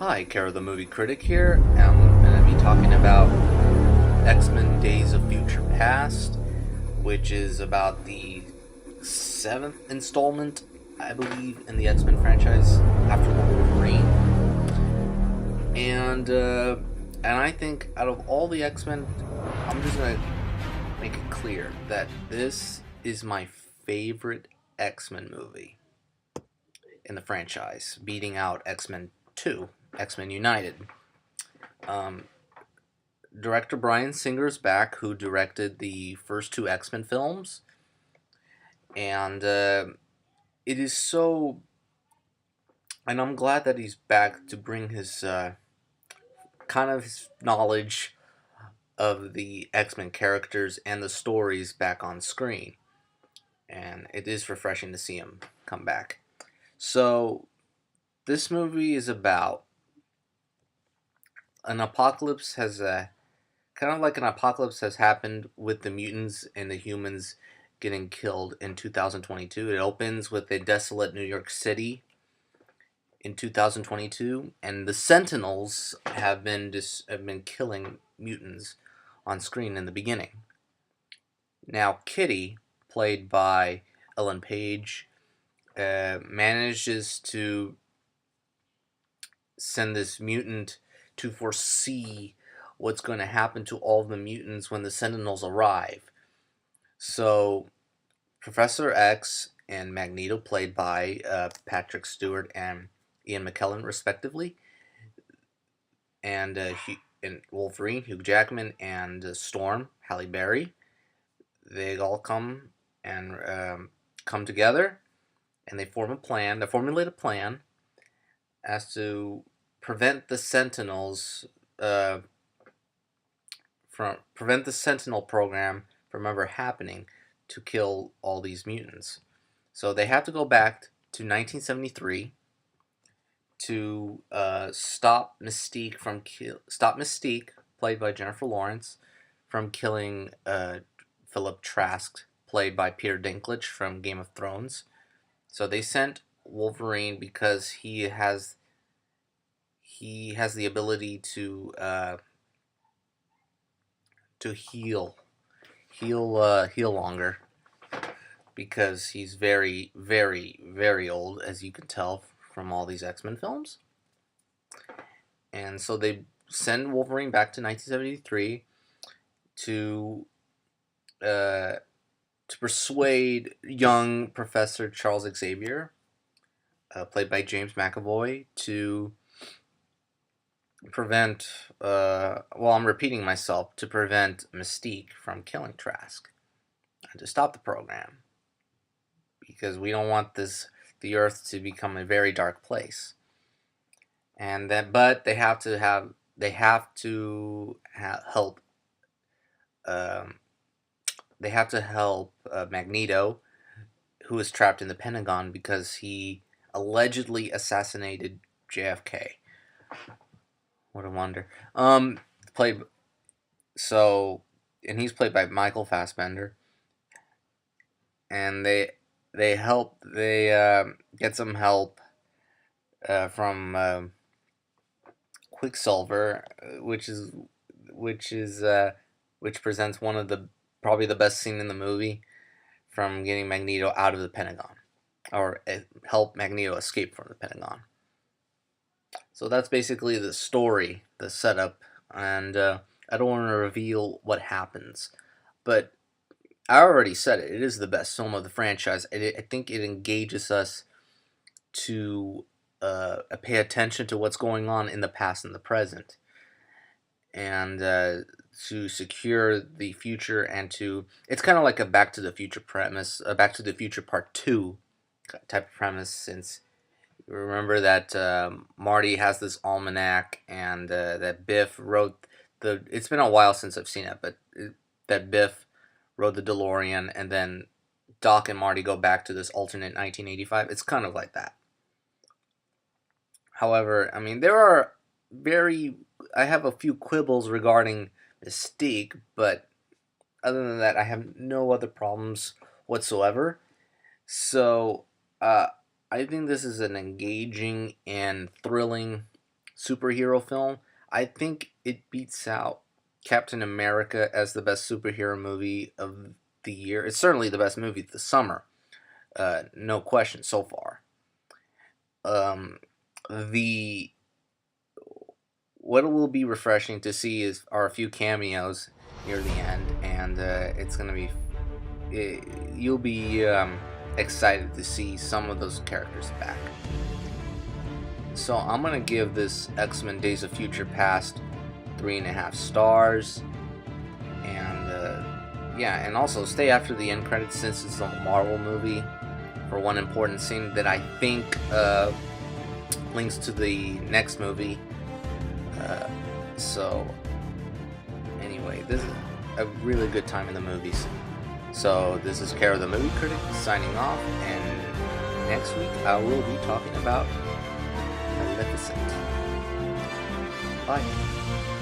Hi, Caro the Movie Critic here. I'm going to be talking about X-Men Days of Future Past, which is about the seventh installment, I believe, in the X-Men franchise after Wolverine. And I think out of all the X-Men, I'm just going to make it clear that this is my favorite X-Men movie in the franchise, beating out X-Men 2, X-Men United. Um, Director Bryan Singer's back, who directed the first two X-Men films, and it is so. And I'm glad that he's back to bring his kind of his knowledge of the X-Men characters and the stories back on screen, and it is refreshing to see him come back. So this movie is about an apocalypse has kind of like an apocalypse has happened with the mutants and the humans getting killed in 2022. It opens with a desolate New York City in 2022, and the Sentinels have been killing mutants on screen in the beginning. Now, Kitty, played by Ellen Page, manages to send this mutant to foresee what's going to happen to all the mutants when the Sentinels arrive. So, Professor X and Magneto, played by Patrick Stewart and Ian McKellen, respectively, and Wolverine, Hugh Jackman, and Storm, Halle Berry, they all come together, and they formulate a plan as to prevent the Sentinels prevent the Sentinel program from ever happening to kill all these mutants. So they have to go back to 1973 to stop Mystique, played by Jennifer Lawrence, from killing Philip Trask, played by Peter Dinklage from Game of Thrones. So they sent Wolverine because he has the ability to heal longer, because he's very, very, very old, as you can tell from all these X-Men films. And so they send Wolverine back to 1973 to persuade young Professor Charles Xavier, played by James McAvoy, to prevent, I'm repeating myself, to prevent Mystique from killing Trask and to stop the program, because we don't want the Earth to become a very dark place. And then, but they have to help. They have to help Magneto, who is trapped in the Pentagon because he allegedly assassinated JFK. What a wonder. Played so, and he's played by Michael Fassbender, and they get some help from Quicksilver, which is which presents one of the probably the best scene in the movie, from getting Magneto out of the Pentagon, or help Magneto escape from the Pentagon. So that's basically the story, the setup, and I don't want to reveal what happens, but I already said it. It is the best film of the franchise. I think it engages us to pay attention to what's going on in the past and the present, and to secure the future, and it's kind of like a Back to the Future premise, a Back to the Future Part 2 type of premise, since you remember that Marty has this almanac, and that Biff wrote it's been a while since I've seen it, but that Biff wrote the DeLorean, and then Doc and Marty go back to this alternate 1985. It's kind of like that. However, I mean, I have a few quibbles regarding Mystique, but other than that, I have no other problems whatsoever. So, I think this is an engaging and thrilling superhero film. I think it beats out Captain America as the best superhero movie of the year. It's certainly the best movie of the summer, no question so far. Um, the what will be refreshing to see are a few cameos near the end, and it's gonna be you'll be excited to see some of those characters back. So I'm gonna give this X-Men Days of Future Past 3.5 stars, and yeah, and also stay after the end credits since it's a Marvel movie for one important scene that I think links to the next movie. So anyway, this is a really good time in the movies. So this is Caro the Movie Critic signing off, and next week I will be talking about Maleficent. Bye.